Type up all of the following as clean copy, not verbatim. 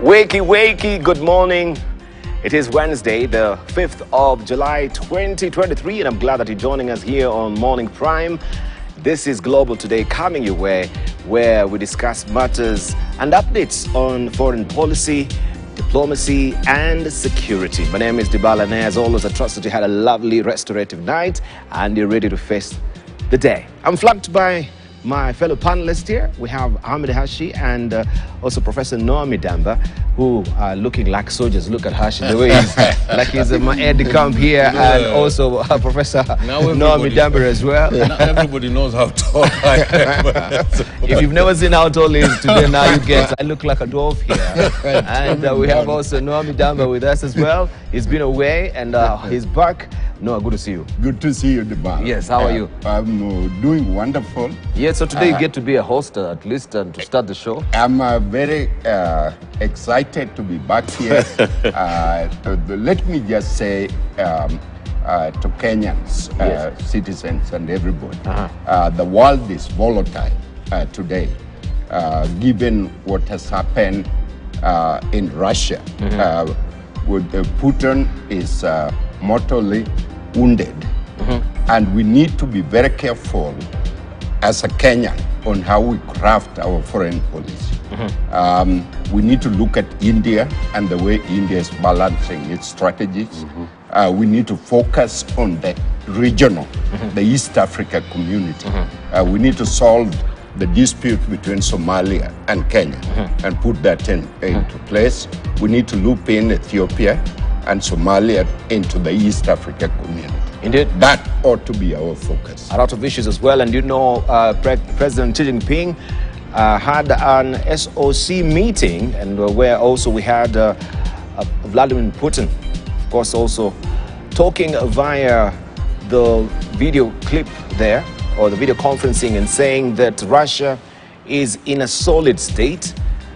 Wakey, wakey, good morning. It is Wednesday, the 5th of July, 2023, and I'm glad that you're joining us here on Morning Prime. This is Global Today, coming your way, where we discuss matters and updates on foreign policy, diplomacy, and security. My name is Dibala, and as always, I trust that you had a lovely restorative night and you're ready to face the day. I'm flanked by my fellow panelists here. We have Ahmed Hashi and also Prof.Noah Midamba, who are looking like soldiers. Look at Hashi, the way he's like he's a aide de camp here, and also Professor Noah Midamba as well. Now everybody knows how tall I am. If you've never seen how tall he is today, now you get. I look like a dwarf here. And we have also Noah Midamba with us as well. He's been away and he's back. Noah, good to see you. Good to see you, Dibala. Yes, how are you? I'm doing wonderful. Yeah, so today you get to be a host at least and to start the show. I'm very excited to be back here. Let me just say to Kenyans, Yes. citizens and everybody, the world is volatile today, given what has happened in Russia. Putin is mortally wounded, and we need to be very careful as a Kenyan on how we craft our foreign policy. We need to look at India and the way India is balancing its strategies. We need to focus on the regional, the East Africa community. We need to solve the dispute between Somalia and Kenya and put that into place. We need to loop in Ethiopia and Somalia into the East Africa community. Indeed. That ought to be our focus. A lot of issues as well. And you know, President Xi Jinping had an SOC meeting, and where also we had Vladimir Putin, of course, also talking via the video clip there, or the video conferencing, and saying that Russia is in a solid state.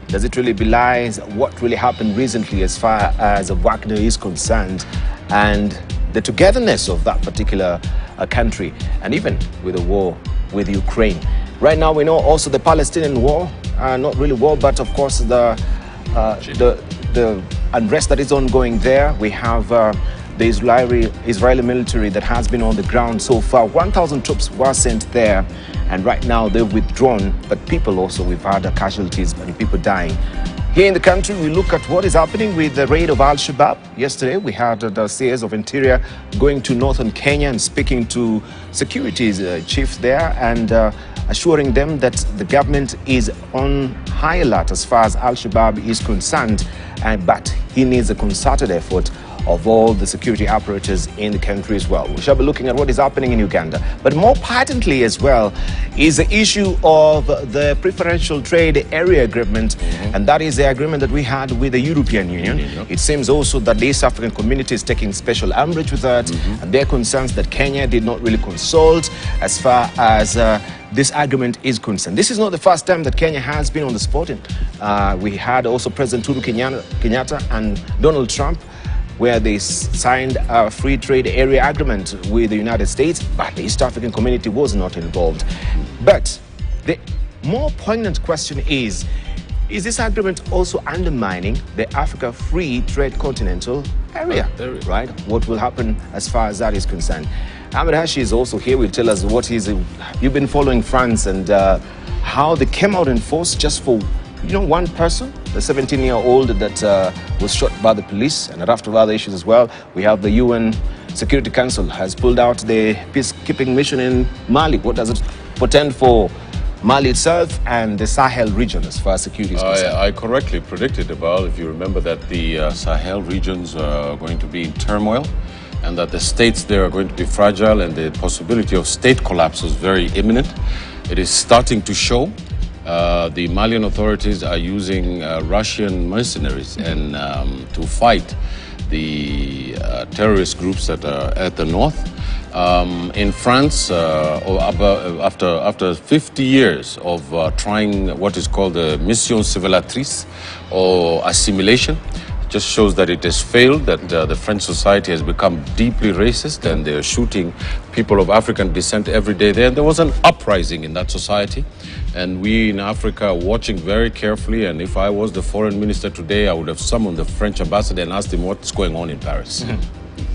Does it really belie what really happened recently as far as Wagner is concerned, and the togetherness of that particular country, and even with the war with Ukraine? Right now, we know also the Palestinian war, not really war, but of course the unrest that is ongoing there. We have the Israeli military that has been on the ground so far. 1,000 troops were sent there, and right now they've withdrawn. But people also, we've had casualties and people dying. Here in the country, we look at what is happening with the raid of Al-Shabaab. Yesterday, we had the CS of Interior going to northern Kenya and speaking to security chiefs there and assuring them that the government is on high alert as far as Al-Shabaab is concerned, but he needs a concerted effort of all the security apparatus in the country as well. We shall be looking at what is happening in Uganda. But more patently as well is the issue of the preferential trade area agreement, and that is the agreement that we had with the European Union. It seems also that the East African community is taking special umbrage with that, and their concerns that Kenya did not really consult as far as this agreement is concerned. This is not the first time that Kenya has been on the spot. We had also President Uhuru Kenyatta and Donald Trump, where they signed a free trade area agreement with the United States, but the East African community was not involved. But the more poignant question is this agreement also undermining the Africa Free Trade Continental Area, right? What will happen as far as that is concerned? Ahmed Hashi is also here. Will tell us what you've been following France and how they came out in force just for one person, the 17-year-old that was shot by the police, and after other issues as well. We have the UN Security Council has pulled out the peacekeeping mission in Mali. What does it portend for Mali itself and the Sahel region as far as security is concerned? I correctly predicted if you remember, that the Sahel regions are going to be in turmoil, and that the states there are going to be fragile, and the possibility of state collapse is very imminent. It is starting to show. The Malian authorities are using Russian mercenaries and to fight the terrorist groups that are at the north. In France, after 50 years of trying what is called the mission civilisatrice or assimilation, just shows that it has failed, that the French society has become deeply racist, and they're shooting people of African descent every day there. And there was an uprising in that society, and we in Africa are watching very carefully. And if I was the foreign minister today, I would have summoned the French ambassador and asked him what's going on in Paris.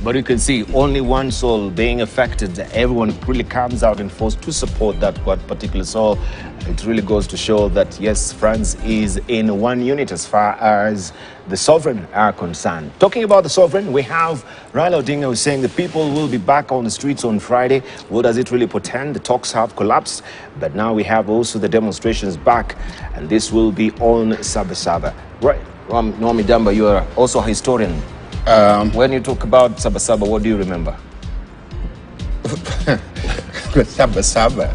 But you can see only one soul being affected. Everyone really comes out in force to support that particular soul. It really goes to show that, yes, France is in one unit as far as the sovereign are concerned. Talking about the sovereign, we have Raila Odinga who's saying the people will be back on the streets on Friday. What does it really portend? The talks have collapsed, but now we have also the demonstrations back, and this will be on Sabasaba. Right, Noah Midamba, you are also a historian. When you talk about Sabasaba, what do you remember? Sabasaba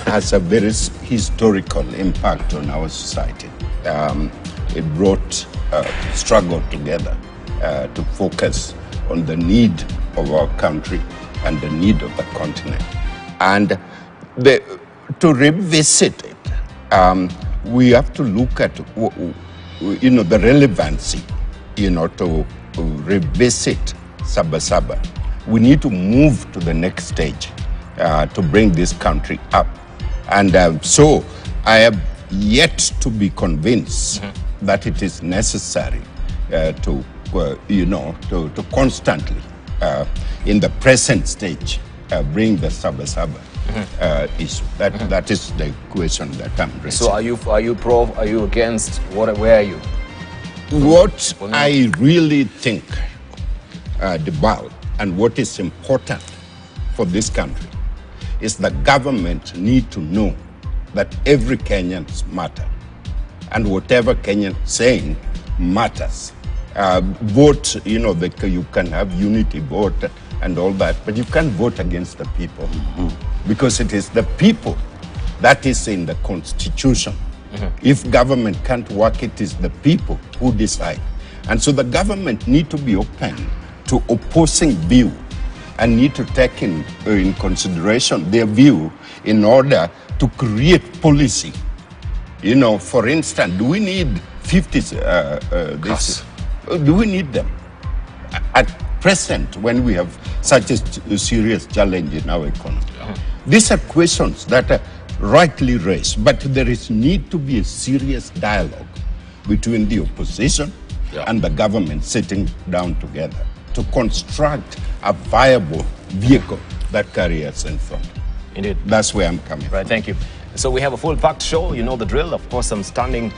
has a very historical impact on our society. It brought struggle together to focus on the need of our country and the need of the continent. And to revisit it, we have to look at the relevancy. To revisit Sabasaba, we need to move to the next stage to bring this country up. And so I have yet to be convinced that it is necessary to constantly, in the present stage, bring the Sabasaba issue. That is the question that I'm raising. So are you pro? Are you against? Where are you? What I really think about and what is important for this country is the government need to know that every Kenyan matters, and whatever Kenyan saying matters. Vote, you can have unity vote and all that, but you can't vote against the people because it is the people that is in the constitution. If government can't work, it is the people who decide. And so the government need to be open to opposing view and need to take in consideration their view in order to create policy. For instance, do we need 50 do we need them? At present, when we have such a serious challenge in our economy. These are questions that are rightly raised, but there is need to be a serious dialogue between the opposition and the government sitting down together to construct a viable vehicle that carries us in front. Indeed. That's where I'm coming from. Right, thank you. So we have a full-packed show. You know the drill. Of course, I'm standing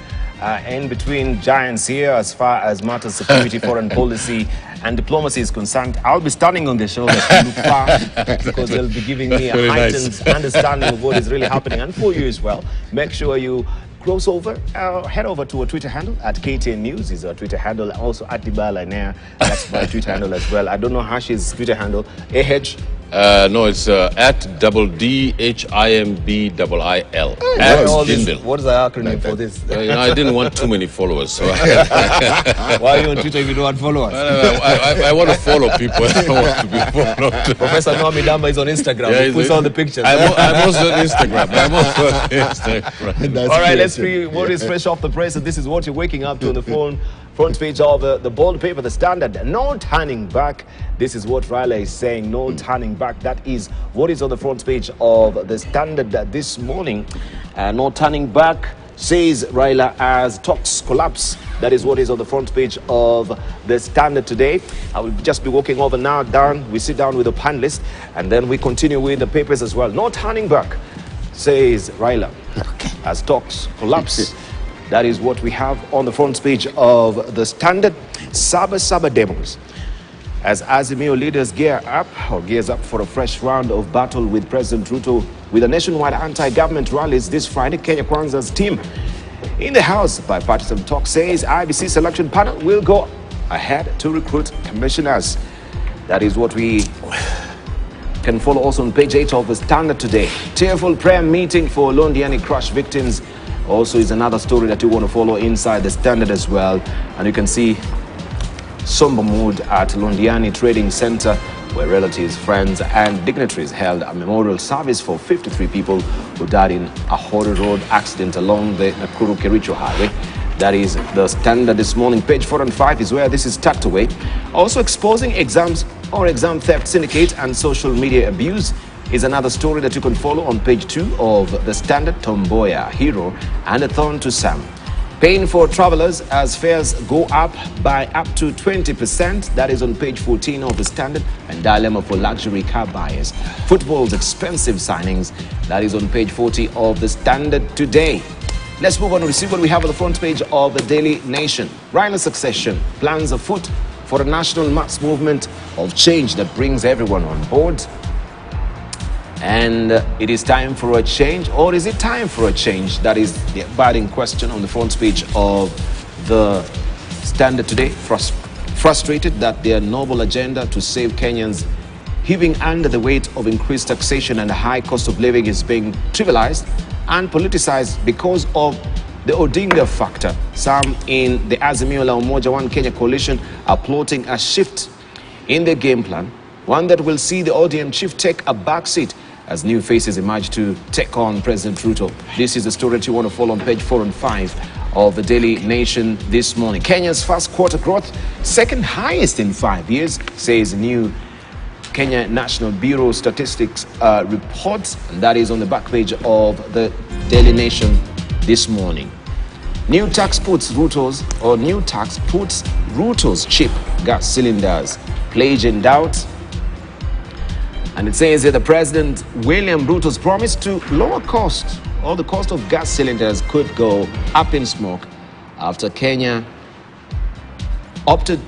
in between giants here as far as matters security, foreign policy, and diplomacy is concerned. I'll be standing on the shoulder to look far because they'll be giving me a heightened understanding of what is really happening. And for you as well, make sure you cross over, head over to our Twitter handle at KTN News is our Twitter handle. Also at Dibala Nair, that's my Twitter handle as well. I don't know Hashi's Twitter handle. No, it's at DDHIMBIIL. What is the acronym for this? I didn't want too many followers. So why are you on Twitter if you don't want followers? I want to follow people. I don't want to be followed. Professor Noah Midamba is on Instagram. He puts all the pictures. I'm also on Instagram. All right, let's see what is fresh off the press. And this is what you're waking up to on the front page of the bold paper, The Standard. No turning back. This is what Raila is saying. No turning back. That is what is on the front page of The Standard this morning. No turning back, says Raila, as talks collapse. That is what is on the front page of The Standard today. I will just be walking over now down. We sit down with the panelists and then we continue with the papers as well. No turning back, says Raila, as talks collapse. That is what we have on the front page of The Standard. Sabasaba demos. As Azimio leaders gears up for a fresh round of battle with President Ruto with a nationwide anti-government rallies this Friday, Kenya Kwanza's team in the House bipartisan talk says IBC selection panel will go ahead to recruit commissioners. That is what we can follow also on page 8 of The Standard today. Tearful prayer meeting for Londiani crush victims also is another story that you want to follow inside The Standard as well. And you can see somber mood at Londiani Trading Center, where relatives, friends, and dignitaries held a memorial service for 53 people who died in a Hori Road accident along the Nakuru-Kericho Highway. That is the Standard this morning. Page 4 and 5 is where this is tucked away. Also exposing exams or exam theft syndicate and social media abuse is another story that you can follow on page 2 of the Standard. Mboya, hero and a thorn to some. Pain for travelers as fares go up by up to 20%. That is on page 14 of the Standard. And dilemma for luxury car buyers. Football's expensive signings. That is on page 40 of the Standard today. Let's move on to see what we have on the front page of the Daily Nation. Royal succession plans afoot for a national mass movement of change that brings everyone on board. And it is time for a change, or is it time for a change? That is the abiding question on the front page of the Standard today. Frustrated that their noble agenda to save Kenyans heaving under the weight of increased taxation and a high cost of living is being trivialized and politicized because of the Odinga factor. Some in the Azimio la Umoja One Kenya coalition are plotting a shift in their game plan, one that will see the ODM chief take a backseat as new faces emerge to take on President Ruto. This is the story that you want to follow on page 4 and 5 of the Daily Nation this morning. Kenya's first quarter growth, second highest in 5 years, says new Kenya National Bureau Statistics report, and that is on the back page of the Daily Nation this morning. New tax puts Ruto's cheap gas cylinders pledge in doubt. And it says that the President William Ruto's promise to lower cost, or the cost of gas cylinders, could go up in smoke after Kenya opted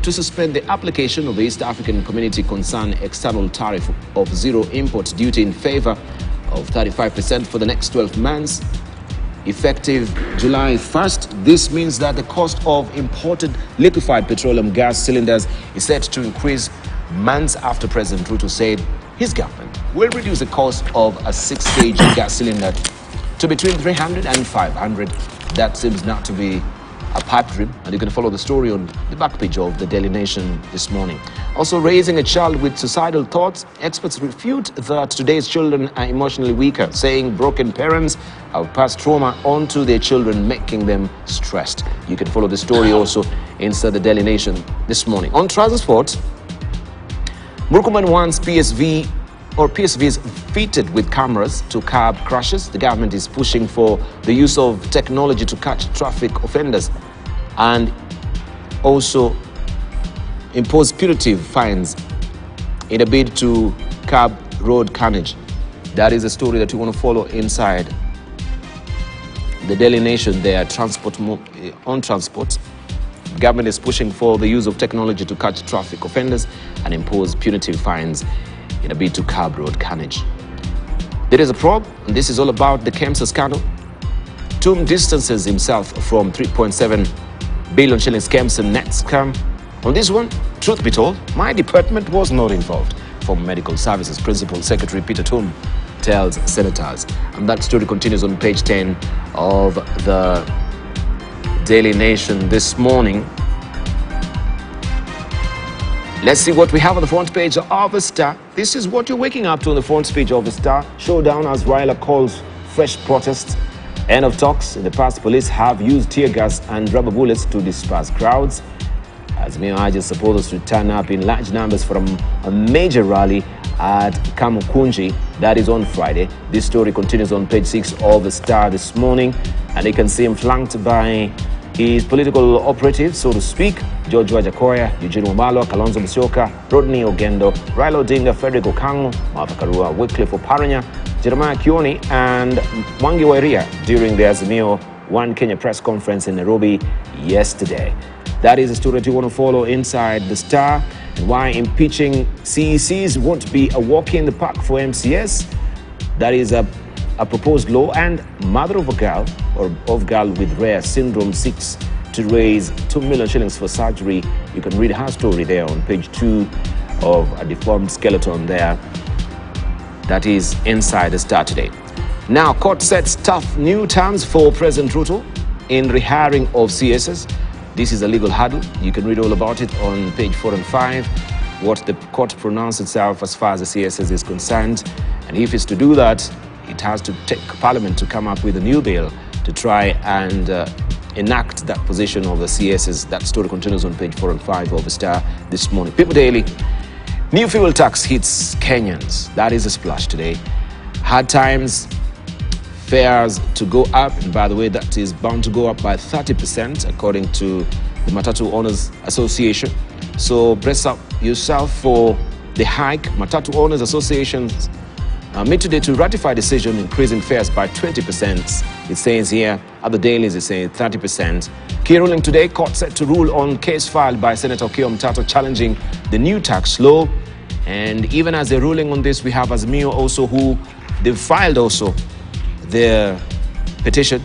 to suspend the application of the East African Community Concern external tariff of zero import duty in favor of 35% for the next 12 months. Effective July 1st, this means that the cost of imported liquefied petroleum gas cylinders is set to increase months after President Ruto said his government will reduce the cost of a 6 kg gas cylinder to between 300 and 500. That seems not to be a pipe dream, and you can follow the story on the back page of the Daily Nation this morning. Also, raising a child with suicidal thoughts, experts refute that today's children are emotionally weaker, saying broken parents have passed trauma on to their children, making them stressed. You can follow the story also inside the Daily Nation this morning. On transport, Murkomen wants PSVs fitted with cameras to curb crashes. The government is pushing for the use of technology to catch traffic offenders and also impose punitive fines in a bid to curb road carnage. That is a story that you want to follow inside the Daily Nation there. On transport, the government is pushing for the use of technology to catch traffic offenders and impose punitive fines in a bid to curb road carnage. There is a probe, and this is all about the KEMSA scandal. Tum distances himself from 3.7 billion shillings KEMSA net scam. On this one, truth be told, my department was not involved. Former Medical Services Principal Secretary Peter Tum tells senators. And that story continues on page 10 of the Daily Nation this morning. Let's see what we have on the front page of the Star. This is what you're waking up to on the front page of the Star. Showdown as Raila calls fresh protests. End of talks. In the past, police have used tear gas and rubber bullets to disperse crowds. Azimio urges supporters to turn up in large numbers from a major rally at Kamukunji. That is on Friday. This story continues on page 6 of the Star this morning. And you can see him flanked by his political operatives, so to speak: George Wajakoya, Eugene Wamalwa, Kalonzo Musyoka, Rodney Ogendo, Raila Odinga, Frederick Okango, Martha Karua, Wycliffe Oparanya, Jeremiah Kioni, and Mwangi Wairia during the Azimio One Kenya press conference in Nairobi yesterday. That is a story that you want to follow inside the Star, and why impeaching CECs won't be a walk in the park for MCS. That is a proposed law, and mother of a girl with rare syndrome seeks to raise 2 million shillings for surgery. You can read her story there on page 2 of a deformed skeleton there. That is inside the Star today. Now, court sets tough new terms for President Ruto in rehiring of CSs. This is a legal hurdle. You can read all about it on page 4 and 5, what the court pronounced itself as far as the CSs is concerned. And if it's to do that, it has to take Parliament to come up with a new bill to try and enact that position of the CSs. That story continues on page 4 and 5 of the Star this morning. People Daily. New fuel tax hits Kenyans. That is a splash today. Hard times, fares to go up, and by the way, that is bound to go up by 30% according to the Matatu Owners Association. So brace up yourself for the hike. Matatu Owners Associations made today to ratify decision increasing fares by 20%. It says here, other dailies it says 30%. Key ruling today, court set to rule on case filed by Senator Okiya Omtatah challenging the new tax law. And even as they're ruling on this, we have Azimio also who they've filed also their petition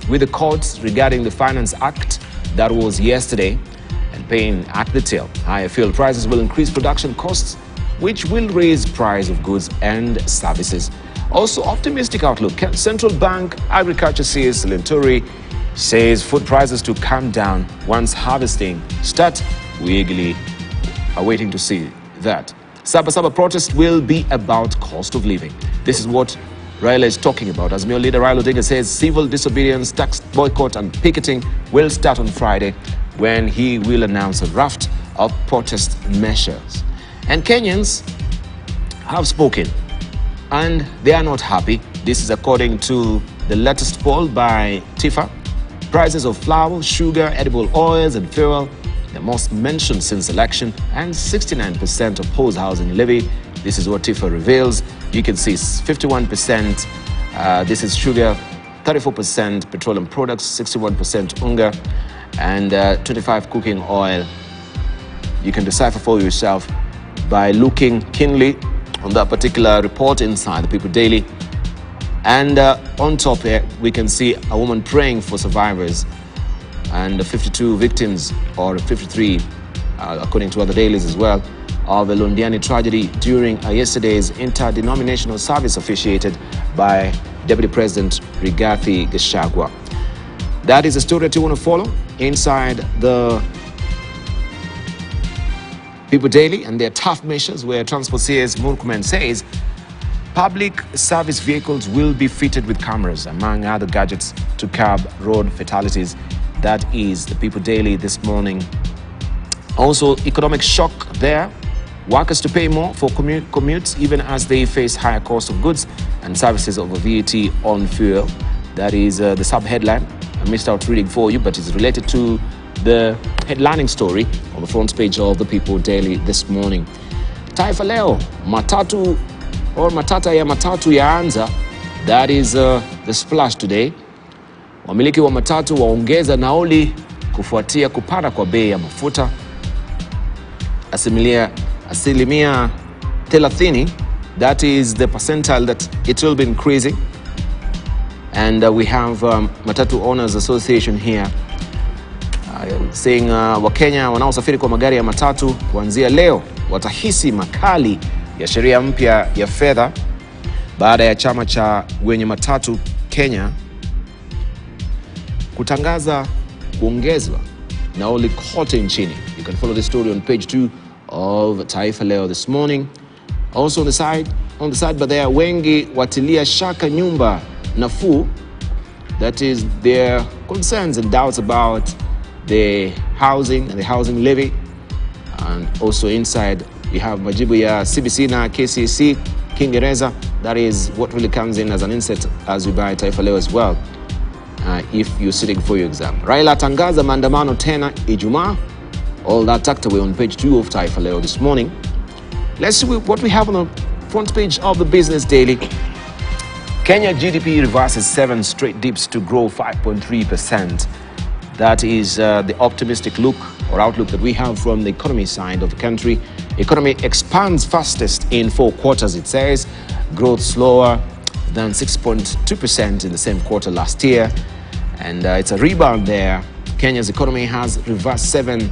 with the courts regarding the Finance Act that was yesterday and paying at the tail. Higher fuel prices will increase production costs, which will raise price of goods and services. Also, optimistic outlook. Central Bank Agriculture CS Lenturi says food prices to come down once harvesting start. We eagerly are waiting to see that. Sabasaba protest will be about cost of living. This is what Raila is talking about. As Azimio leader Raila Odinga says civil disobedience, tax boycott and picketing will start on Friday when he will announce a raft of protest measures. And Kenyans have spoken and they are not happy. This is according to the latest poll by TIFA. Prices of flour, sugar, edible oils and fuel, the most mentioned since election, and 69% oppose housing levy. This is what TIFA reveals. You can see 51%, this is sugar, 34% petroleum products, 61% unga, and 25% cooking oil. You can decipher for yourself by looking keenly on that particular report inside the People Daily. And on top here, we can see a woman praying for survivors and 52 victims, or 53, according to other dailies as well, of the Londiani tragedy during yesterday's interdenominational service officiated by Deputy President Rigathi Gachagua. That is a story that you want to follow inside the People Daily and their tough measures, where Transport CS Murkomen says public service vehicles will be fitted with cameras, among other gadgets, to curb road fatalities. That is the People Daily this morning. Also, economic shock there. Workers to pay more for commutes even as they face higher cost of goods and services over VAT on fuel. That is the sub-headline. I missed out reading for you, but it's related to the headlining story on the front page of the People Daily this morning. Taifa Leo, matatu or matata ya matatu yaanza. That is the splash today. Wamiliki wa matatu waongeza nauli kufuatia kupanda kwa bei ya mafuta. Asilimia 30, that is the percentile that it will be increasing. And we have Matatu Owners Association here saying Wakenya wanaosafiri kwa magari ya matatu kuanzia leo watahisi makali ya sheria mpya ya fedha baada ya chama cha wenye matatu Kenya kutangaza kuongezwa nauli kote nchini. You can follow the story on page 2 of Taifa Leo this morning. Also on the side, but there wengi watilia shaka nyumba nafuu. That is their concerns and doubts about the housing and the housing levy. And also inside we have majibu ya CBC na KCC Kiingereza. That is what really comes in as an insert as you buy Taifa Leo as well, if you're sitting for your exam. Raila tangaza maandamano tena Ijumaa. All that tucked away on page 2 of Taifa Leo this morning. Let's see what we have on the front page of the Business Daily. Kenya GDP reverses 7 straight dips to grow 5.3%. That is the optimistic look or outlook that we have from the economy side of the country. Economy expands fastest in 4 quarters, it says. Growth slower than 6.2% in the same quarter last year. And it's a rebound there. Kenya's economy has reversed 7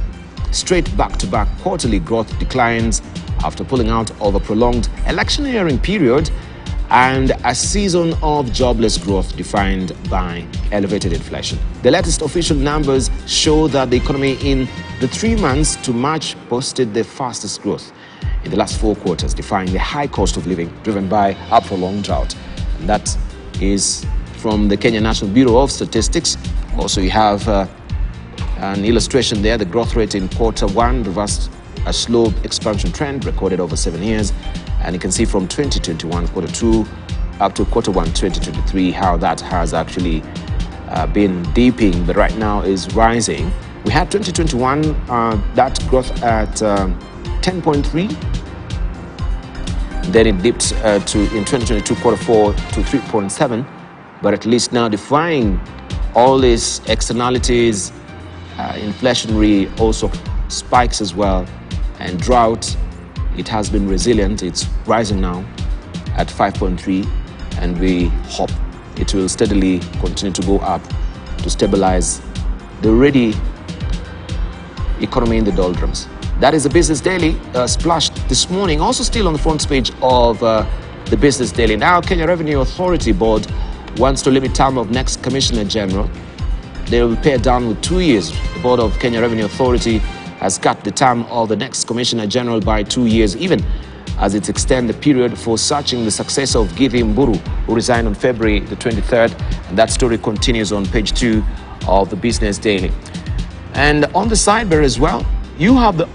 straight back-to-back quarterly growth declines after pulling out of a prolonged electioneering period and a season of jobless growth defined by elevated inflation. The latest official numbers show that the economy in the 3 months to March posted the fastest growth in the last 4 quarters, defying the high cost of living driven by a prolonged drought. And that is from the Kenya National Bureau of Statistics. Also, you have an illustration there. The growth rate in Q1 reversed a slow expansion trend recorded over 7 years. And you can see from 2021, Q2, up to Q1 2023, how that has actually been dipping, but right now is rising. We had 2021, that growth at 10.3. Then it dipped to, in 2022, Q4 to 3.7. But at least now defying all these externalities, inflationary also spikes as well, and drought, it has been resilient. It's rising now at 5.3, and we hope it will steadily continue to go up to stabilize the already economy in the doldrums. That is the Business Daily, splashed this morning, also still on the front page of the Business Daily. Now, Kenya Revenue Authority Board wants to limit term of next Commissioner General. They will pare down with 2 years. The Board of Kenya Revenue Authority has cut the term of the next Commissioner General by 2 years, even as it extends the period for searching the successor of Githi Mburu, who resigned on February the 23rd. And that story continues on page 2 of the Business Daily. And on the sidebar as well, you have the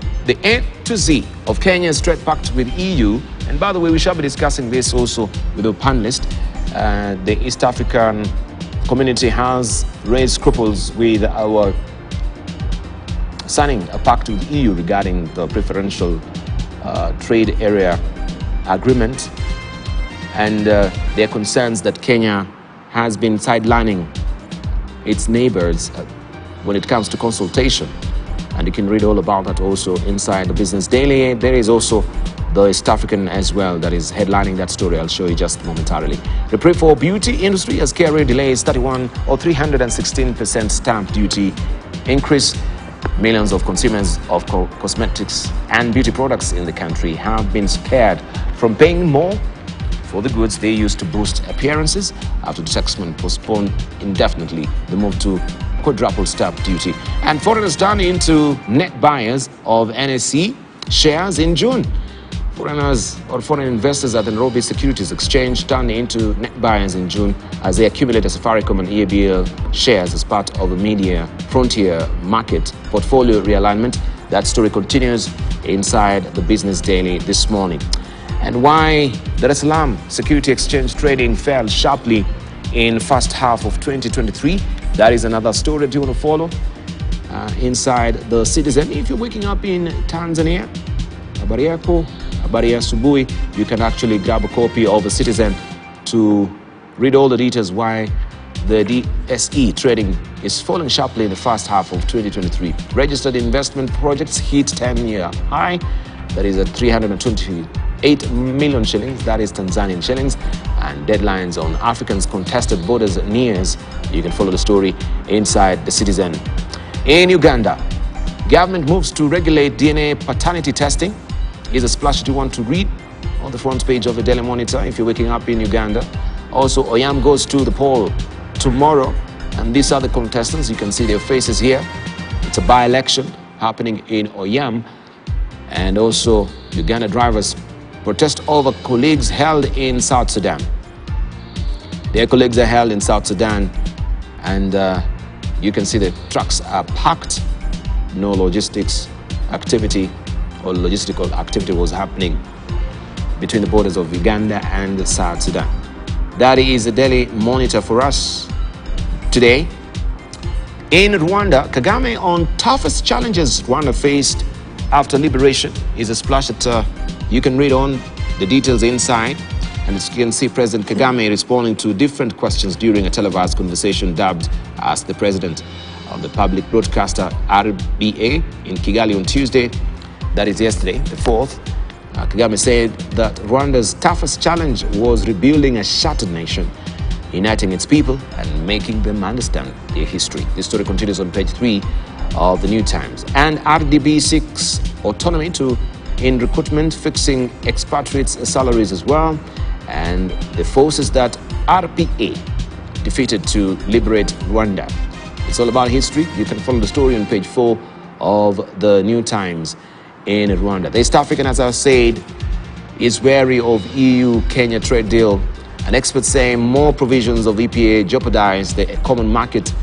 A to Z of Kenya's trade pact with EU. And by the way, we shall be discussing this also with the panelist. The East African community has raised scruples with our signing a pact with EU regarding the preferential trade area agreement, and their concerns that Kenya has been sidelining its neighbors when it comes to consultation. And you can read all about that also inside the Business Daily. There is also the East African as well that is headlining that story. I'll show you just momentarily. The pray for beauty industry as KRA delays 31 or 316% stamp duty increase. Millions of consumers of cosmetics and beauty products in the country have been spared from paying more for the goods they use to boost appearances after the taxman postponed indefinitely the move to quadruple stamp duty. And foreigners turned into net buyers of NSE shares in June. Foreigners or foreign investors at the Nairobi Securities Exchange turned into net buyers in June as they accumulated Safaricom and EABL shares as part of a media frontier market portfolio realignment. That story continues inside the Business Daily this morning. And why Dar es Salaam Security Exchange trading fell sharply in first half of 2023. That is another story that you want to follow inside the Citizen. If you're waking up in Tanzania, habari yako, habari ya asubuhi, you can actually grab a copy of the Citizen to read all the details why the DSE trading is falling sharply in the first half of 2023. Registered investment projects hit 10-year high. That is at 328 million shillings. That is Tanzanian shillings. And deadlines on Africans' contested borders nears. You can follow the story inside the Citizen. In Uganda, government moves to regulate DNA paternity testing. Is a splash that you want to read on the front page of the Daily Monitor if you're waking up in Uganda. Also, Oyam goes to the poll tomorrow, and these are the contestants. You can see their faces here. It's a by-election happening in Oyam, and also Uganda drivers protest over colleagues held in South Sudan. Their colleagues are held in South Sudan, and you can see the trucks are packed. No logistics activity or logistical activity was happening between the borders of Uganda and South Sudan. That is the Daily Monitor for us today. In Rwanda, Kagame on toughest challenges Rwanda faced after liberation is a splash that you can read on the details inside. And as you can see, President Kagame responding to different questions during a televised conversation dubbed as the president of the public broadcaster RBA in Kigali on Tuesday. That is yesterday, the 4th. Kagame said that Rwanda's toughest challenge was rebuilding a shattered nation, uniting its people and making them understand their history. This story continues on page 3 of the New Times. And RDB seeks autonomy in recruitment, fixing expatriates' salaries as well. And the forces that RPA defeated to liberate Rwanda. It's all about history. You can follow the story on page 4 of the New Times. In Rwanda, the East African, as I said, is wary of EU-Kenya trade deal. And experts say more provisions of EPA jeopardize the common market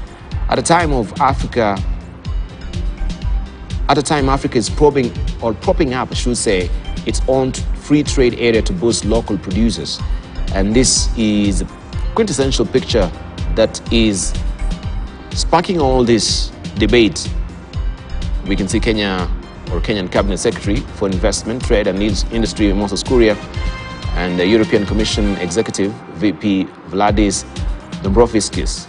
At a time Africa is propping up, I should say, its own free trade area to boost local producers. And this is a quintessential picture that is sparking all this debate. We can see Kenyan Cabinet Secretary for Investment, Trade and Industry, Moses Kuria, and the European Commission Executive, VP Vladis Dombrovskis.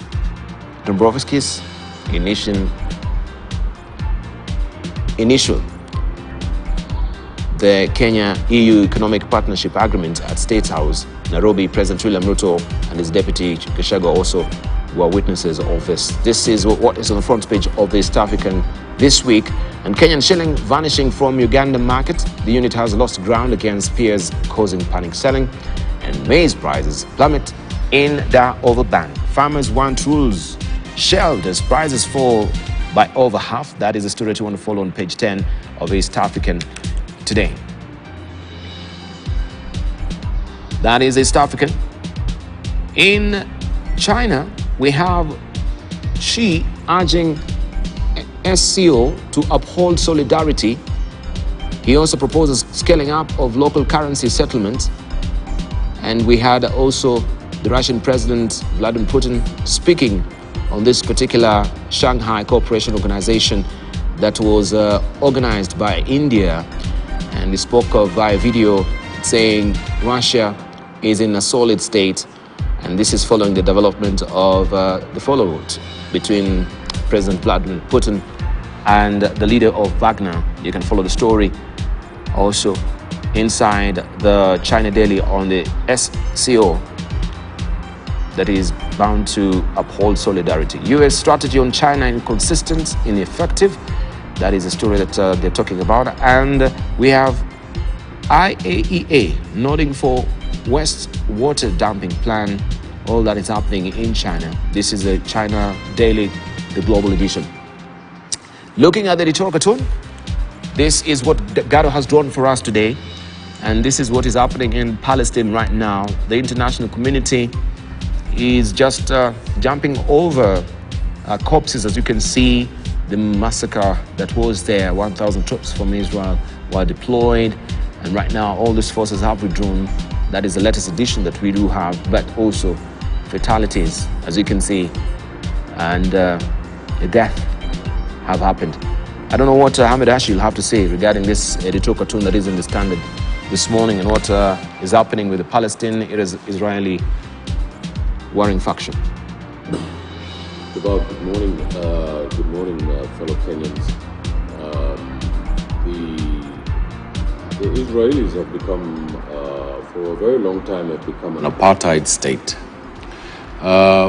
Initial the Kenya-EU Economic Partnership Agreement at State House, Nairobi. President William Ruto and his deputy Gachagua also were witnesses of this. This is what is on the front page of the East African this week. And Kenyan shilling vanishing from Ugandan market. The unit has lost ground against peers, causing panic selling. And maize prices plummet in Dar Overbank. Farmers want rules shelved as prices fall by over half. That is a story that you want to follow on page 10 of East African today. That is East African. In China, we have Xi urging SCO to uphold solidarity. He also proposes scaling up of local currency settlements. And we had also the Russian President Vladimir Putin speaking on this particular Shanghai Cooperation Organization that was organized by India. And he spoke via video saying Russia is in a solid state. And this is following the development of the fallout between President Vladimir Putin and the leader of Wagner. You can follow the story also inside the China Daily on the SCO that is bound to uphold solidarity. U.S. strategy on China inconsistent, ineffective. That is a story that they're talking about. And we have IAEA nodding for West water dumping plan. All that is happening in China. This is a China Daily, the global edition. Looking at the editorial cartoon, this is what Gado has drawn for us today. And this is what is happening in Palestine right now. The international community is just jumping over corpses. As you can see, the massacre that was there. 1,000 troops from Israel were deployed. And right now, all these forces have withdrawn. That is the latest edition that we do have, but also fatalities, as you can see, and a death have happened. I don't know what Ahmed Hashi will have to say regarding this editorial cartoon that is in the Standard this morning and what is happening with the Palestine-Israeli warring faction. Good morning, fellow Kenyans. The Israelis have become, for a very long time, an apartheid state.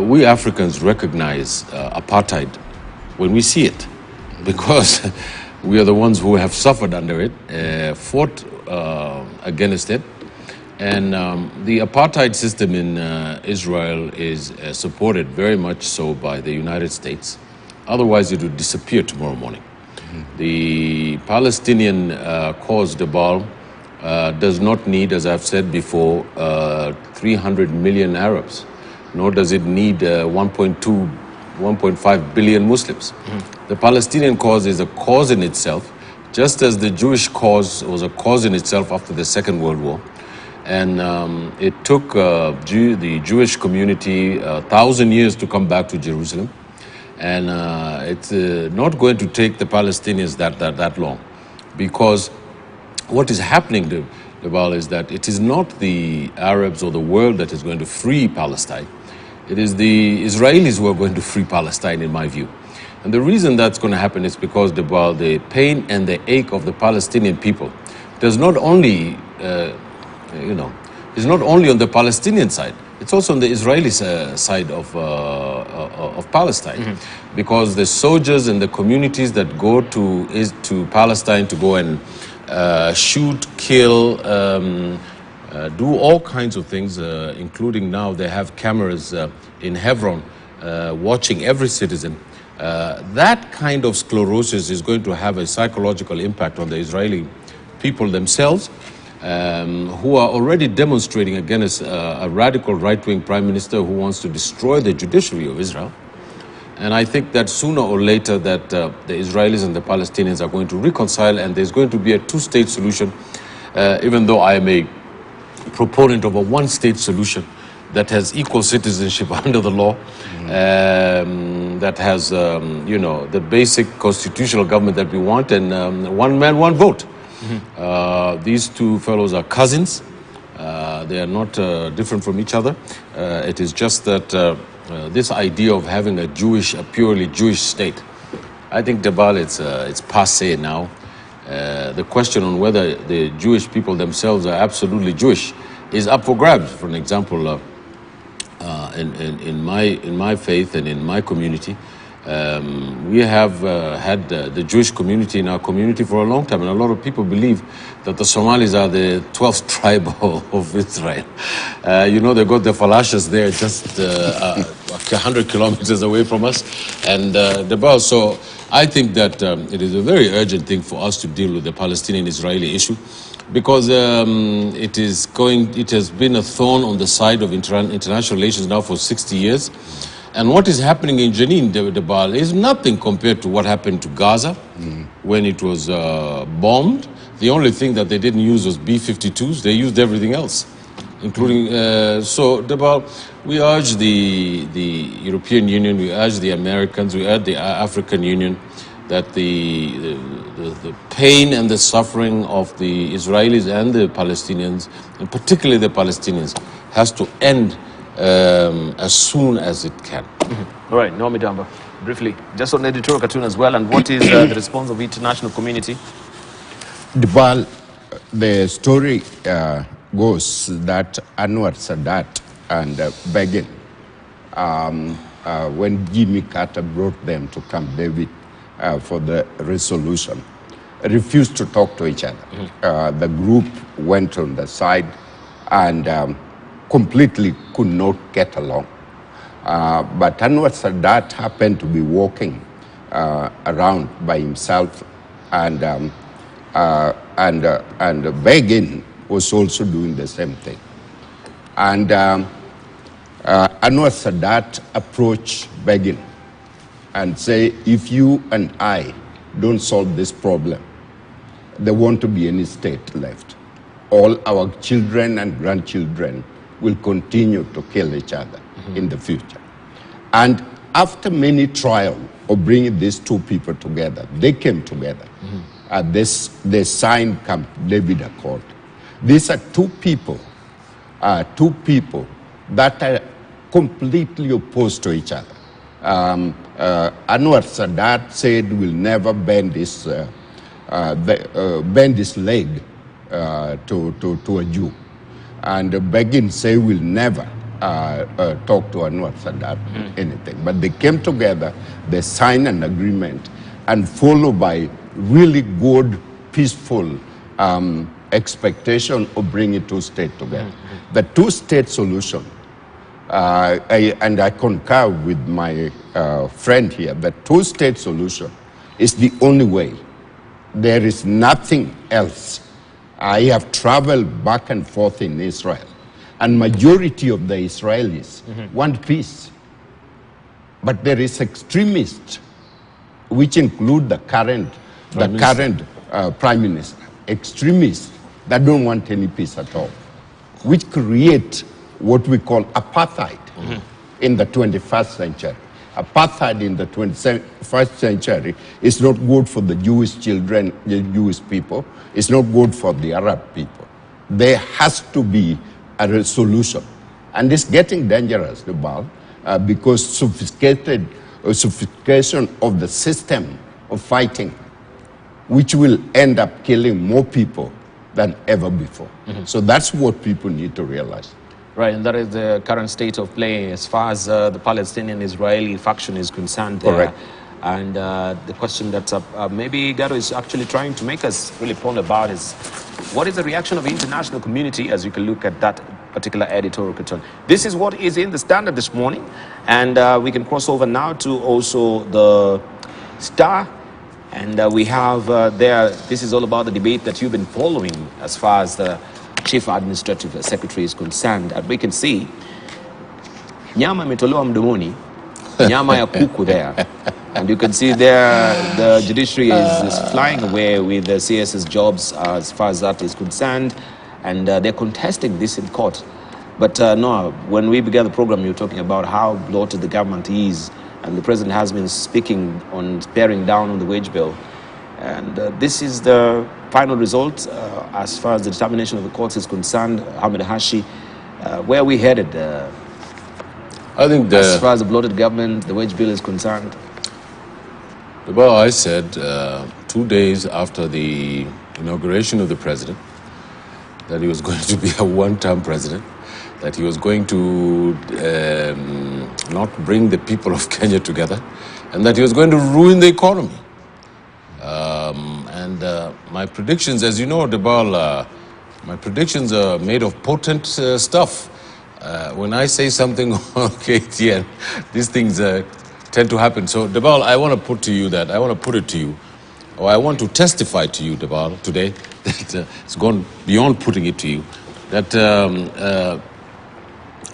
We Africans recognize apartheid when we see it, because we are the ones who have suffered under it, fought against it. And the apartheid system in Israel is supported very much so by the United States. Otherwise, it would disappear tomorrow morning. Mm-hmm. The Palestinian cause, Debal, does not need, as I've said before, 300 million Arabs, nor does it need 1.5 billion Muslims. Mm-hmm. The Palestinian cause is a cause in itself, just as the Jewish cause was a cause in itself after the Second World War. And it took the Jewish community 1,000 years to come back to Jerusalem. And it's not going to take the Palestinians that long. Because what is happening, Debal, is that it is not the Arabs or the world that is going to free Palestine. It is the Israelis who are going to free Palestine, in my view. And the reason that's going to happen is because, Debal, the pain and the ache of the Palestinian people does not only it's not only on the Palestinian side, it's also on the Israeli side of Palestine. Mm-hmm. Because the soldiers and the communities that go to Palestine to go and shoot, kill, do all kinds of things, including now they have cameras in Hebron watching every citizen. That kind of sclerosis is going to have a psychological impact on the Israeli people themselves, who are already demonstrating against a radical right-wing prime minister who wants to destroy the judiciary of Israel. And I think that sooner or later that the Israelis and the Palestinians are going to reconcile, and there's going to be a two-state solution, even though I am a proponent of a one-state solution that has equal citizenship under the law, that has, the basic constitutional government that we want, and one man, one vote. These two fellows are cousins. They are not different from each other. It is just that this idea of having a purely Jewish state, I think, Debal, it's passé now. The question on whether the Jewish people themselves are absolutely Jewish is up for grabs. For an example, in my faith and in my community, we have had the Jewish community in our community for a long time, and a lot of people believe that the Somalis are the 12th tribe of Israel. They got the Falashas there just 100 kilometers away from us, and so I think that it is a very urgent thing for us to deal with the Palestinian-Israeli issue, because it has been a thorn on the side of international relations now for 60 years. And what is happening in Jenin, Debal, is nothing compared to what happened to Gaza when it was bombed. The only thing that they didn't use was B-52s. They used everything else, including... So, Debal, we urge the European Union, we urge the Americans, we urge the African Union that the pain and the suffering of the Israelis and the Palestinians, and particularly the Palestinians, has to end as soon as it can. All right, Noah Midamba, briefly, just on editorial cartoon as well, and what is the response of the international community? Debal, the story goes that Anwar Sadat and Begin, when Jimmy Carter brought them to Camp David for the resolution, refused to talk to each other. The group went on the side and completely could not get along. But Anwar Sadat happened to be walking around by himself, and Begin was also doing the same thing. And Anwar Sadat approached Begin and say, if you and I don't solve this problem, there won't be any state left. All our children and grandchildren will continue to kill each other in the future. And after many trials of bringing these two people together, they came together. They signed Camp David Accord. These are two people that are completely opposed to each other. Anwar Sadat said we'll never bend his leg to a Jew. And Begin say we'll never talk to Anwar Sadat anything. But they came together, they signed an agreement, and followed by really good, peaceful expectation of bringing two states together. The two-state solution, and I concur with my friend here, the two-state solution is the only way. There is nothing else. I have traveled back and forth in Israel, and majority of the Israelis want peace. But there is extremists, which include the current Prime Minister, extremists that don't want any peace at all, which create what we call apartheid in the 21st century. Apartheid in the 21st century is not good for the Jewish children, the Jewish people. It's not good for the Arab people. There has to be a solution. And it's getting dangerous, because sophistication of the system of fighting, which will end up killing more people than ever before. So that's what people need to realize. Right, and that is the current state of play as far as the Palestinian-Israeli faction is concerned there. Correct. And the question that maybe Garo is actually trying to make us really ponder about is, what is the reaction of the international community as you can look at that particular editorial cartoon? This is what is in the Standard this morning, and we can cross over now to also the Star. And we have there, this is all about the debate that you've been following as far as the Chief Administrative Secretary is concerned. And we can see nyama imetolewa mdomoni nyama ya kuku there. And you can see there the judiciary is flying away with the CS's jobs as far as that is concerned. And they're contesting this in court. But Noah, when we began the program, you were talking about how bloated the government is. And the president has been speaking on bearing down on the wage bill. And this is the final result as far as the determination of the courts is concerned. Ahmed Hashi, where are we headed? I think as far as the bloated government, the wage bill is concerned. Well, I said 2 days after the inauguration of the president that he was going to be a one-term president, that he was going to not bring the people of Kenya together, and that he was going to ruin the economy. My predictions, as you know, Debal, my predictions are made of potent stuff. When I say something on KTN, these things tend to happen. So, Debal, I want to put it to you, or I want to testify to you, Debal, today, that it's gone beyond putting it to you, that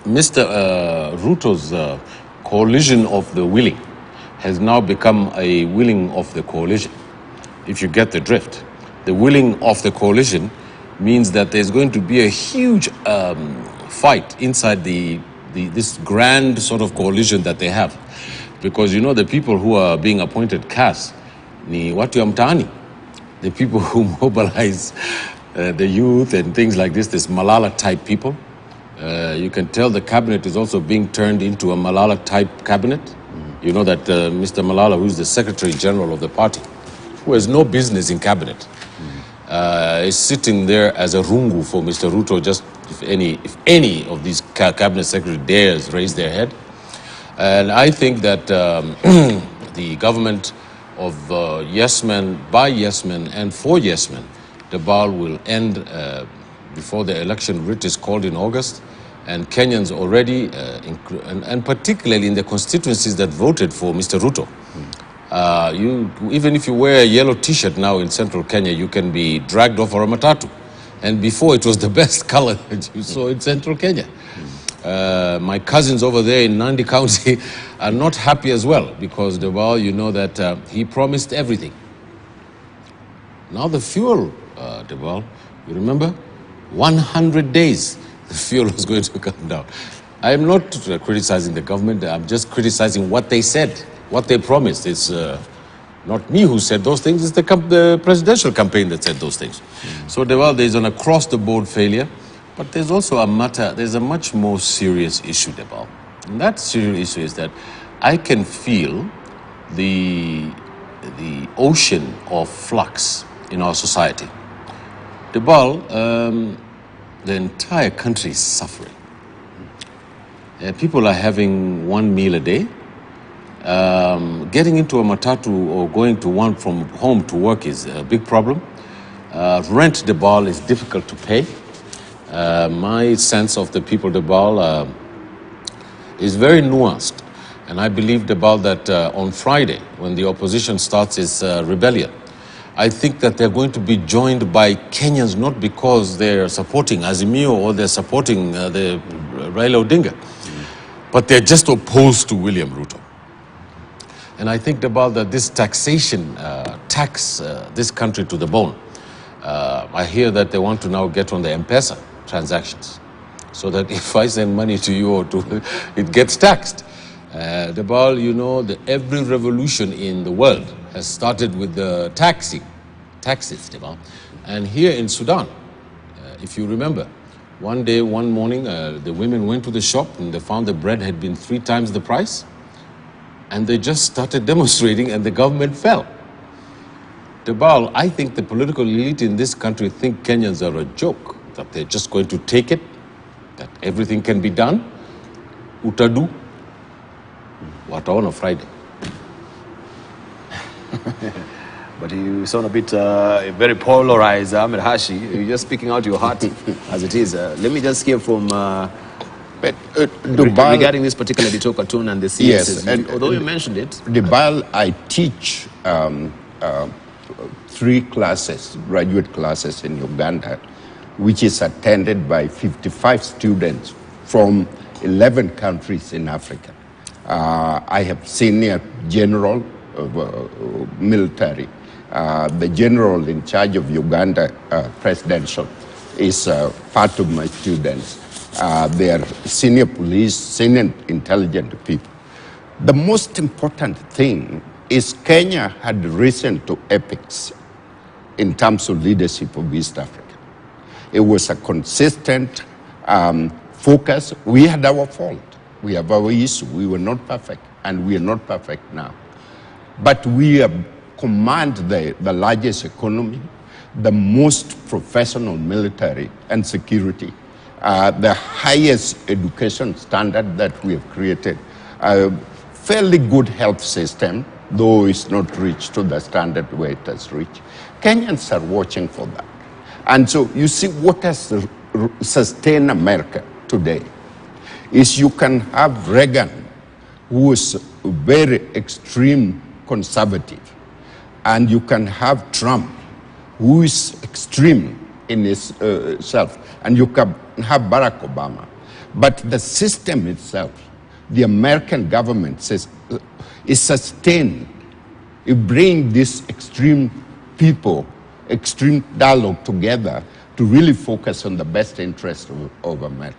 Mr. Ruto's coalition of the willing has now become a willing of the coalition, if you get the drift. The willing of the coalition means that there's going to be a huge fight inside this grand sort of coalition that they have. Because, you know, the people who are being appointed CAS, ni watu ya mtaani, the people who mobilize the youth and things like this Malala-type people. You can tell the cabinet is also being turned into a Malala-type cabinet. You know that Mr. Malala, who is the Secretary General of the party, who has no business in cabinet, is sitting there as a rungu for Mr. Ruto, just if any of these cabinet secretaries dares raise their head. And I think that the government of yes men, by yes men, and for yes men, the ball will end before the election writ is called in August. And Kenyans already, and particularly in the constituencies that voted for Mr. Ruto, even if you wear a yellow T-shirt now in central Kenya, you can be dragged off for a matatu. And before, it was the best color that you saw in central Kenya. My cousins over there in Nandi County are not happy as well, because you know that he promised everything. Now the fuel, you remember? 100 days, the fuel was going to come down. I am not criticizing the government. I'm just criticizing what they said, what they promised. It's not me who said those things. It's the presidential campaign that said those things. So there's an across-the-board failure. But there's also there's a much more serious issue, Debal. And that serious issue is that I can feel the ocean of flux in our society. Debal, the entire country is suffering. People are having one meal a day. Getting into a matatu or going from home to work is a big problem. Rent, Debal, is difficult to pay. My sense of the people, Debal, is very nuanced. And I believe, Debal, that on Friday, when the opposition starts its rebellion, I think that they're going to be joined by Kenyans, not because they're supporting Azimio or they're supporting the Raila Odinga, but they're just opposed to William Ruto. And I think, Debal, that this taxation tax this country to the bone. I hear that they want to now get on the M-Pesa transactions, so that if I send money to you or to it gets taxed. Debal, you know, every revolution in the world has started with the taxes, Debal. And here in Sudan, if you remember, one morning, the women went to the shop and they found the bread had been 3 times the price, and they just started demonstrating, and the government fell. Debal, I think the political elite in this country think Kenyans are a joke, that they're just going to take it, that everything can be done. Utadu, wataona Friday. But you sound a bit very polarized, Ahmed Hashi. You're just speaking out your heart as it is. Let me just hear from regarding this particular editorial cartoon and the CSs. Yes, and, although you mentioned it. Debal, I teach 3 classes, graduate classes in Uganda, which is attended by 55 students from 11 countries in Africa. I have senior general of military. The general in charge of Uganda presidential is part of my students. They are senior police, senior intelligent people. The most important thing is Kenya had risen to epics in terms of leadership of East Africa. It was a consistent focus. We had our fault. We have our issue. We were not perfect, and we are not perfect now. But we command the largest economy, the most professional military and security, the highest education standard that we have created, a fairly good health system, though it's not reached to the standard where it has reached. Kenyans are watching for that. And so you see what has sustained America today is you can have Reagan, who is very extreme conservative, and you can have Trump, who is extreme in his self, and you can have Barack Obama. But the system itself, the American government says, is sustained. You bring these extreme people, extreme dialogue together to really focus on the best interest of America.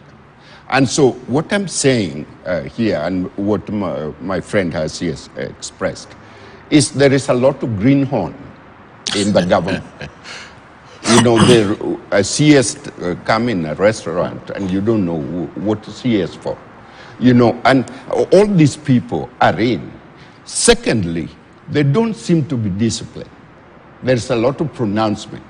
And so what I'm saying here, and what my friend Hashi has expressed, is there is a lot of greenhorn in the government. You know, a CS come in a restaurant and you don't know what CS for. You know, and all these people are in. Secondly, they don't seem to be disciplined. There's a lot of pronouncement,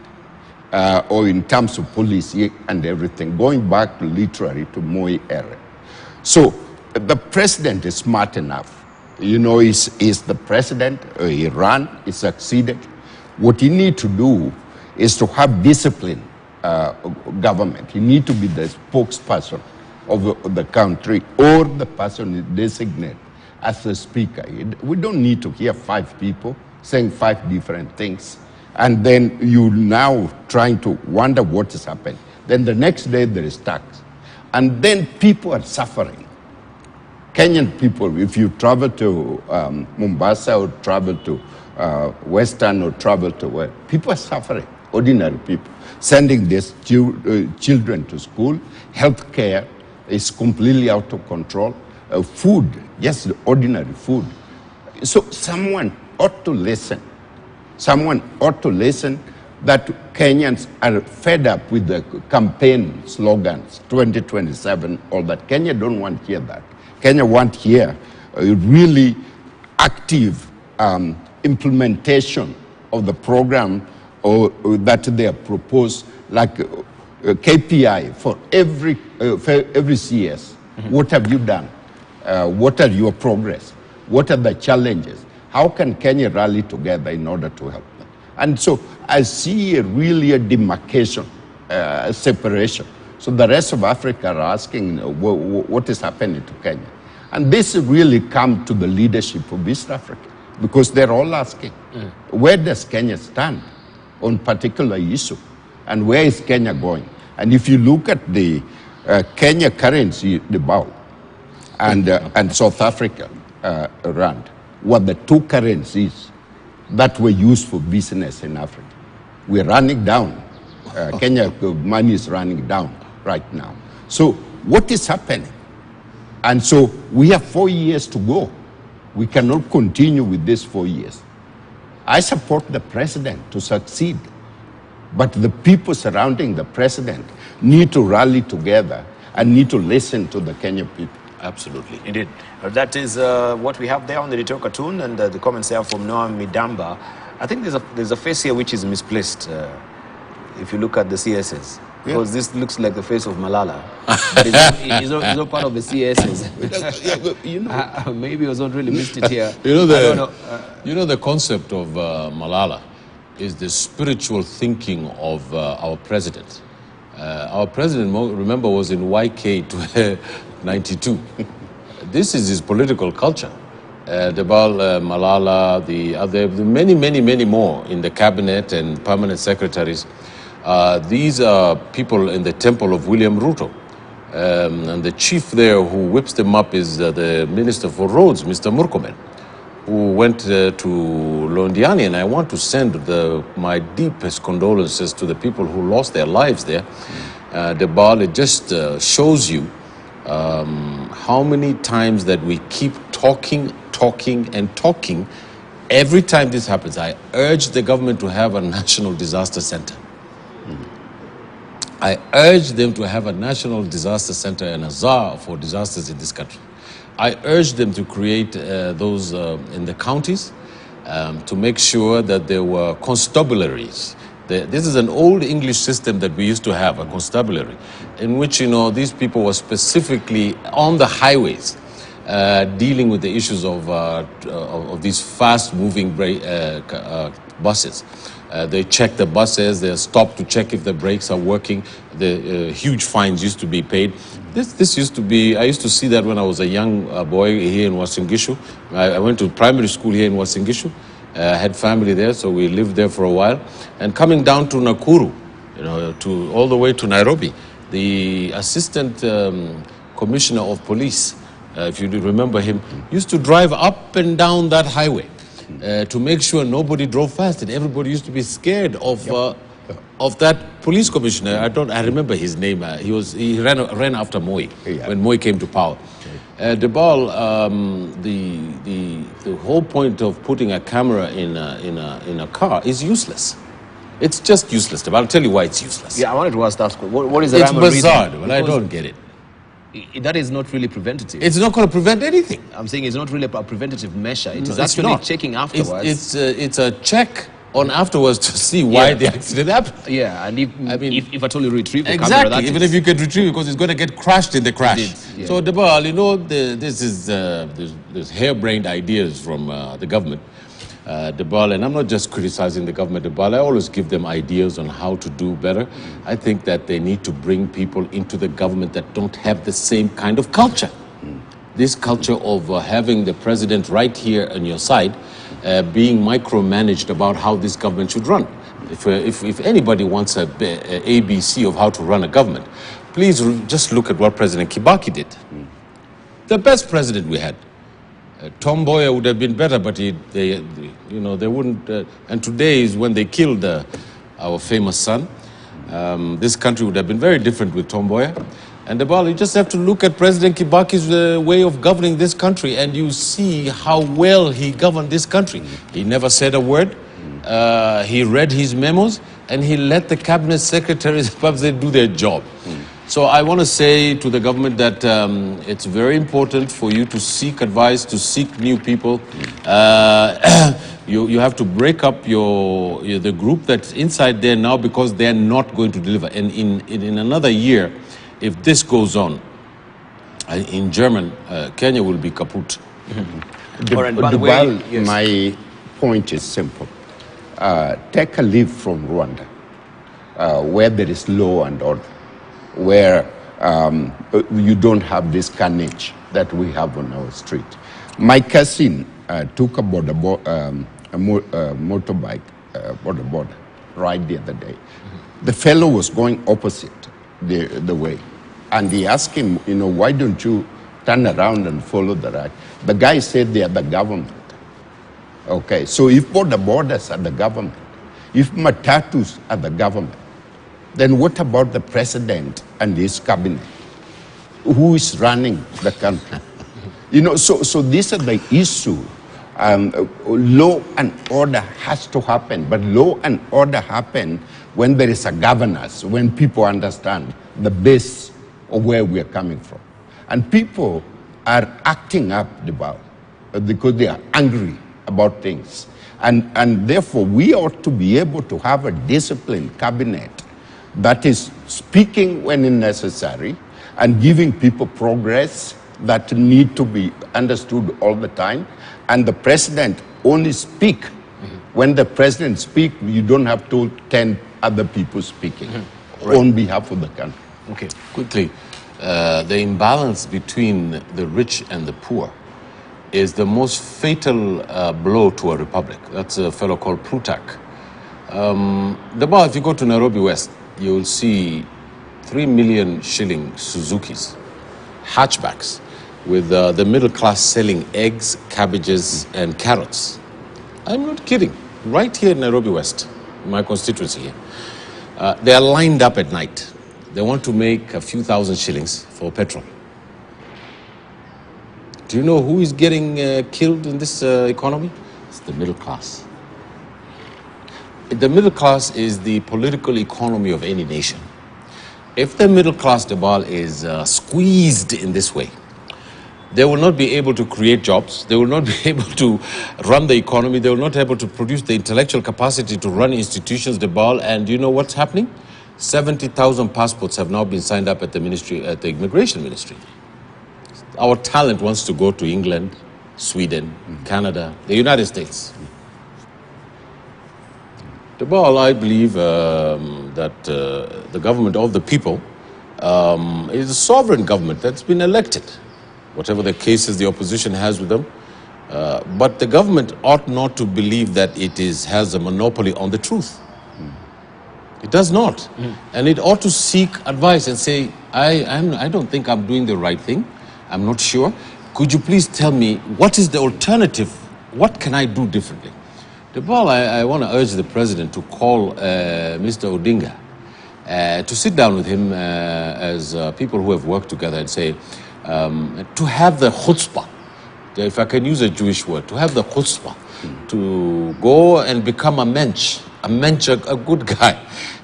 or in terms of policy and everything, going back to literally to Moi era. So the president is smart enough. You know, he's the president, he ran, he succeeded. What he need to do is to have disciplined government. He need to be the spokesperson of the country, or the person designated as the speaker. We don't need to hear 5 people saying 5 different things, and then you now trying to wonder what is happening. Then the next day there is tax, and then people are suffering. Kenyan people, if you travel to Mombasa or travel to Western or travel to where, people are suffering, ordinary people, sending their children to school, health care is completely out of control, food, just ordinary food. So someone ought to listen. Someone ought to listen that Kenyans are fed up with the campaign slogans, 2027, all that. Kenya don't want to hear that. Kenya want to hear really active implementation of the program that they have proposed, like KPI for every CS. Mm-hmm. What have you done? What are your progress? What are the challenges? How can Kenya rally together in order to help them? And so I see really a demarcation, a separation. So the rest of Africa are asking what is happening to Kenya. And this really come to the leadership of East Africa, because they're all asking, where does Kenya stand on particular issue? And where is Kenya going? And if you look at the Kenya currency, the BAU, and South Africa rand, were the 2 currencies that were used for business in Africa. We're running down. Kenya money is running down right now. So what is happening? And so we have 4 years to go. We cannot continue with this 4 years. I support the president to succeed, but the people surrounding the president need to rally together and need to listen to the Kenyan people. Absolutely, indeed. That is what we have there on the editorial cartoon, and the comments there from Noah Midamba. I think there's a face here which is misplaced. If you look at the CSS, because this looks like the face of Malala, but it's not part of the CSS. You know, maybe it was not really missed it here. You know the concept of Malala is the spiritual thinking of our president. Our president, remember, was in YK 92. This is his political culture. Debal, Malala, the many more in the cabinet and permanent secretaries. These are people in the temple of William Ruto. And the chief there who whips them up is the Minister for Roads, Mr. Murkomen, who went to Londiani. And I want to send my deepest condolences to the people who lost their lives there. It just shows you how many times that we keep talking. Every time this happens, I urge the government to have a national disaster center. I urge them to have a national disaster center and a czar for disasters in this country. I urge them to create those in the counties to make sure that there were constabularies. This is an old English system that we used to have, a constabulary, in which, these people were specifically on the highways dealing with the issues of these fast-moving buses. They check the buses, they stop to check if the brakes are working. The huge fines used to be paid. This used to be, I used to see that when I was a young boy here in Wasingishu. I went to primary school here in Wasingishu. I had family there, so we lived there for a while. And coming down to Nakuru, all the way to Nairobi, the assistant commissioner of police, if you remember him, used to drive up and down that highway to make sure nobody drove fast, and everybody used to be scared of that police commissioner. I remember his name. He ran after Moi when Moi came to power. The whole point of putting a camera in a car is useless. It's just useless. I'll tell you why it's useless. Yeah, I wanted to ask that. What is the It's bizarre, but I don't get it. That is not really preventative. It's not going to prevent anything. I'm saying it's not really a preventative measure. It is actually checking afterwards. It's a check on afterwards to see why the accident happened. Yeah, and if at all you retrieve the exactly, camera, even if you can retrieve it, because it's going to get crashed in the crash. Yeah. So, there's harebrained ideas from the government. And I'm not just criticizing the government, I always give them ideas on how to do better. I think that they need to bring people into the government that don't have the same kind of culture. This culture of having the president right here on your side, being micromanaged about how this government should run. If anybody wants a ABC of how to run a government, please just look at what President Kibaki did. The best president we had. Tom Mboya would have been better, but they wouldn't. And today is when they killed our famous son. This country would have been very different with Tom Mboya. And you just have to look at President Kibaki's way of governing this country, and you see how well he governed this country. He never said a word. He read his memos, and he let the cabinet secretaries perhaps they do their job. So I want to say to the government that it's very important for you to seek advice, to seek new people. You have to break up the group that's inside there now, because they're not going to deliver. And in another year, if this goes on, in German, Kenya will be kaput. My point is simple. Take a leaf from Rwanda, where there is law and order, where you don't have this carnage that we have on our street. My cousin took a motorbike border right the other day. The fellow was going opposite the way, and he asked him, why don't you turn around and follow the right? The guy said they are the government. Okay, so if borders are the government, if matatus are the government, then what about the president and his cabinet? Who is running the country? So these are the issue. Law and order has to happen, but law and order happen when there is a governance, when people understand the base of where we are coming from. And people are acting up because they are angry about things. And therefore, we ought to be able to have a disciplined cabinet that is speaking when necessary and giving people progress that need to be understood all the time. And the president only speak. When the president speaks, you don't have to 10 other people speaking on behalf of the country. Okay, quickly. The imbalance between the rich and the poor is the most fatal blow to a republic. That's a fellow called Plutarch. If you go to Nairobi West, you will see 3 million shilling Suzukis, hatchbacks, with the middle class selling eggs, cabbages, and carrots. I'm not kidding. Right here in Nairobi West, my constituency here. They are lined up at night. They want to make a few thousand shillings for petrol. Do you know who is getting killed in this economy? It's the middle class. The middle class is the political economy of any nation. If the middle class, Debal, is squeezed in this way, they will not be able to create jobs. They will not be able to run the economy. They will not be able to produce the intellectual capacity to run institutions, Debal. And you know what's happening? 70,000 passports have now been signed up at the ministry, at the immigration ministry. Our talent wants to go to England, Sweden, Canada, the United States. Debal, I believe that the government of the people is a sovereign government that's been elected. Whatever the cases the opposition has with them. But the government ought not to believe that it has a monopoly on the truth. It does not. And it ought to seek advice and say, I don't think I'm doing the right thing. I'm not sure. Could you please tell me what is the alternative? What can I do differently? Debal, I want to urge the president to call Mr. Odinga to sit down with him as people who have worked together and say, to have the chutzpah, if I can use a Jewish word, to have the chutzpah, to go and become a mensch, a good guy,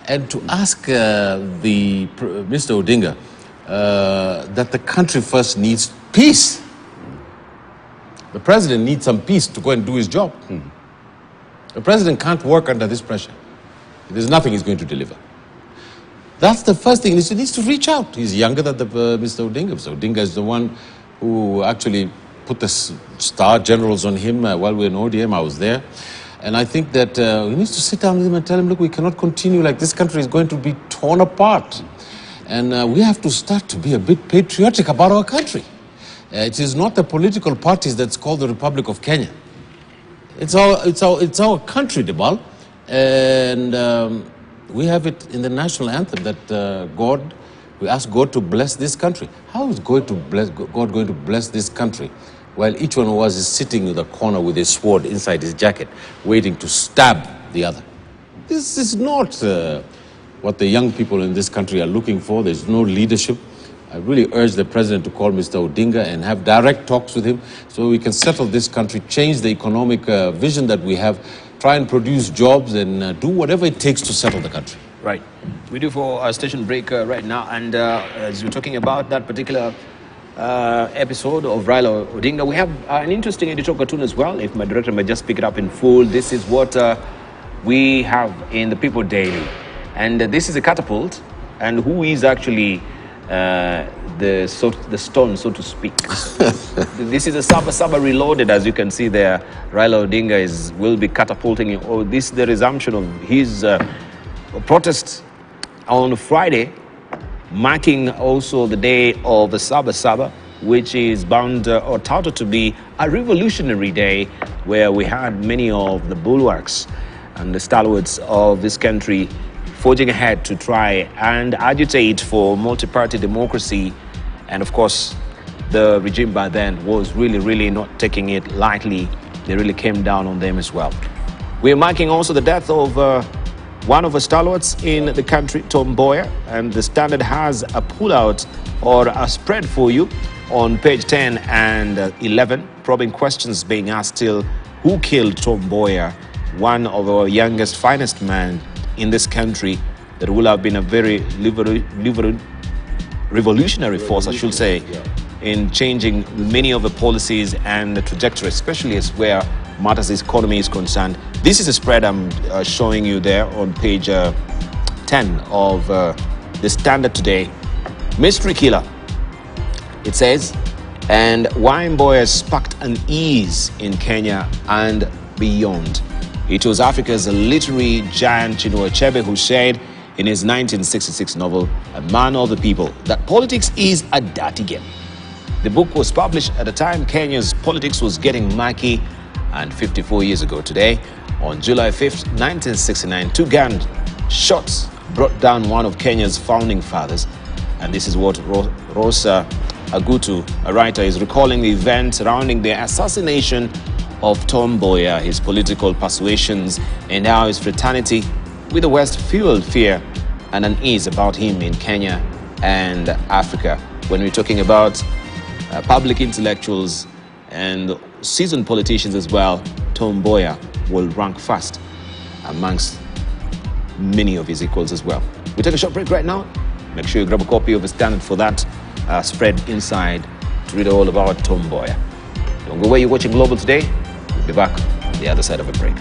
and to ask Mr. Odinga that the country first needs peace. The president needs some peace to go and do his job. The president can't work under this pressure. There's nothing he's going to deliver. That's the first thing. He needs to reach out. He's younger than Mr. Odinga. Mr. Odinga is the one who actually put the star generals on him while we were in ODM. I was there. And I think that he needs to sit down with him and tell him, look, we cannot continue like this. Country is going to be torn apart. And we have to start to be a bit patriotic about our country. It is not the political parties that's called the Republic of Kenya. It's our country, Debal. And we have it in the national anthem that we ask God to bless this country. How is God going to bless this country while each one of us is sitting in the corner with his sword inside his jacket, waiting to stab the other? This is not what the young people in this country are looking for. There's no leadership. I really urge the president to call Mr. Odinga and have direct talks with him so we can settle this country, change the economic vision that we have, try and produce jobs and do whatever it takes to settle the country. Right. We do for our station break right now. And as we're talking about that particular episode of Raila Odinga, we have an interesting editorial cartoon as well. If my director may just pick it up in full. This is what we have in the People Daily. And this is a catapult. And who is actually the stone, so to speak. This is a Saba reloaded, as you can see there. Raila Odinga will be catapulting. This is the resumption of his protest on Friday, marking also the day of the Saba, which is bound or touted to be a revolutionary day, where we had many of the bulwarks and the stalwarts of this country forging ahead to try and agitate for multi-party democracy. And of course, the regime by then was really not taking it lightly. They really came down on them as well. We're marking also the death of one of the stalwarts in the country, Mboya, and the Standard has a pullout or a spread for you on page 10 and 11, probing questions being asked still, who killed Mboya, one of our youngest, finest men in this country that will have been a very revolutionary force, I should say, in changing many of the policies and the trajectory, especially as where matters economy is concerned. This is a spread I'm showing you there on page 10 of the Standard today. Mystery killer, it says, and why Mboya sparked unease in Kenya and beyond. It was Africa's literary giant Chinua Achebe who said in his 1966 novel, A Man of the People, that politics is a dirty game. The book was published at a time Kenya's politics was getting murky, and 54 years ago today, on July 5th, 1969, two gunshots brought down one of Kenya's founding fathers And this is what Rosa Agutu, a writer, is recalling the event surrounding the assassination of Mboya, his political persuasions, and how his fraternity with the West fueled fear and unease about him in Kenya and Africa. When we're talking about public intellectuals and seasoned politicians as well, Mboya will rank first amongst many of his equals as well. We take a short break right now. Make sure you grab a copy of the Standard for that spread inside to read all about Mboya. Don't go away, you're watching Global Today. We'll be back on the other side of a break.